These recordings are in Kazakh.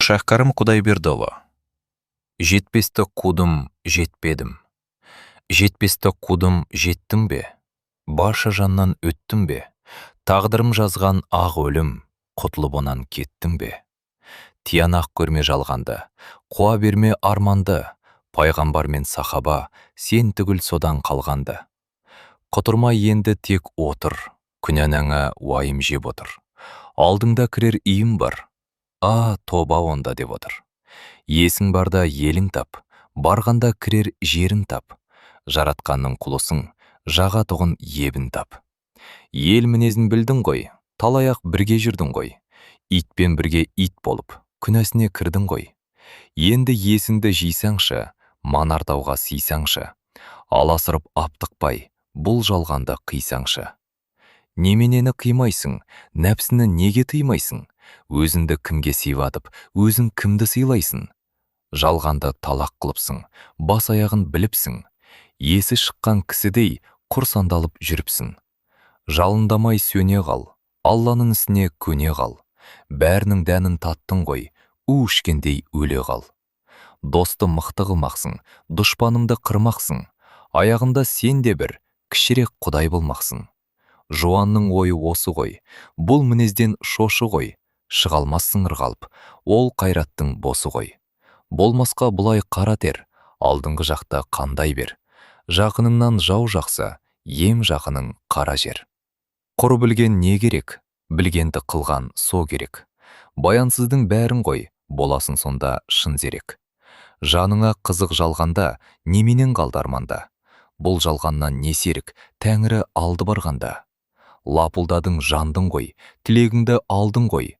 Шәкәрім Құдайбердіұлы. Жетпесті қудым, жетпедім. Жетпесті қудым, жеттім бе? Барша жаннан өттім бе? Тағдырым жазған ақ өлім, құтылып онан кеттім бе? Тиянақ көрме жалғанды, қуа берме арманды, пайғамбар мен сахаба, сен түгіл содан қалғанды. Құтырмай енді тек отыр, күнәнаңа уайым жеп отыр. Алдыңда кірер үйім бар, тоба онда деп отыр. Есің барда елің тап, барғанда кірер жерін тап. Жаратқанның құлысың, жағатұғын ебін тап. Ел мінезін білдің ғой, талаяқ бірге жүрдің ғой. Итпен бірге ит болып, күнәсіне кірдің ғой. Енді есіңді жисаңшы, манартауға сыйсаңшы. Аласырып аптықпай, бұл жалғанды қисаңшы. Неменені қимайсың, нәпсіні неге тыймайсың? Өзіңді кімге сыйватып, өзің кімді сыйлайсың? Жалғанды талақ қылыпсың, бас аяғын біліпсің. Есі шыққан кісідей құр сандалып жүріпсің. Жалындамай сөне қал, Алланың ісіне көне қал. Бәрінің дәнін таттың ғой, ішкендей өле қал. Досты мықты қылмақсың, дұшпаныңды қырмақсың. Аяғында сен де бір, кішірек Құдай болмақсың. Жуанның ойы осы ғой, бұл мінезден шошы ғой. Шығалмассың ырғалып, ол қайраттың босы ғой. Болмасқа бұлай қара тер, алдыңғы жақта қандай бер. Жақыныңнан жау жақса, ем жақының қара жер. Құр білген не керек, білгенді қылған со керек. Баянсыздың бәрін ғой, боласын сонда шын зерек. Жаныңа қызық жалғанда, неменен қалды арманда? Бұл жалғаннан не серік, Тәңірі алды барғанда. Лапылдадың жандың ғой, тілегіңді алдың ғой.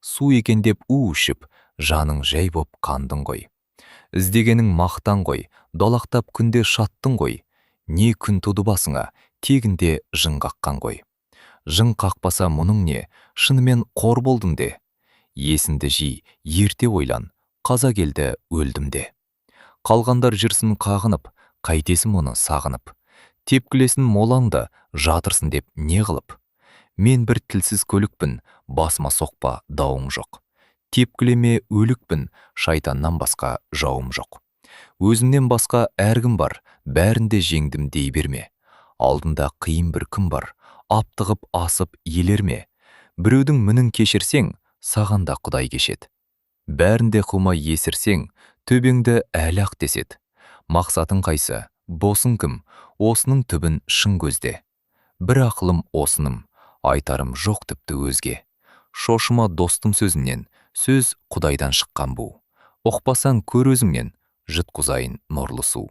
Су екен деп ішіп, жаның жай боп қандың ғой. Іздегенің мақтан ғой, долақтап күнде шаттың ғой. Не күн туды басыңа, тегінде жын қаққан ғой. Жын қақпаса мұның не, шынымен қор болдың де. Есіңді жи, ерте ойлан, қаза келді өлдім де. Қалғандар жүрсін қағынып, қайтесің оны сағынып. Тепкілесін молаңды, жатырсың деп не қылып. Мен бір тілсіз көлікпін, басыма соқпа дауым жоқ. Тепкілеме өлікпін, шайтаннан басқа жауым жоқ. Өзімнен басқа әркім бар, бәрінде жеңдім дей берме. Алдында қиын бір күн бар, аптығып асып елерме. Біреудің мінін кешірсең, сағанда Құдай кешеді. Бәрінде қылмай есірсең, төбеңді әлі-ақ деседі. Мақсатың қайсы, босың кім, осының түбін шын көзде. Бір ақылым осыным, айтарым жоқ тіпті өзге. Шошыма достым сөзінен, сөз Құдайдан шыққан бұл. Ұқпасаң көр өзіңнен, жұтқызайын нұрлы су.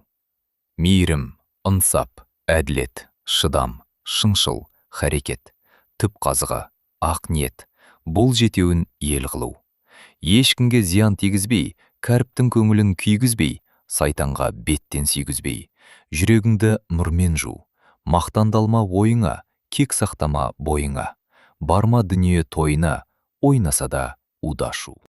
Мейірім, ынсап, әділет, шыдам, шыншыл, харекет, түп қазығы, ақ ниет, бұл жетеуін ел қылу. Ешкімге зиян тигізбей, кәріптің көңілін күйгізбей, сайтанға беттен сүйгізбей, жүрегіңді нұрмен жу. Мақтандалма ойыңа, кек сақтама бойыңа. Барма дүние тойына, ойнаса да удашу.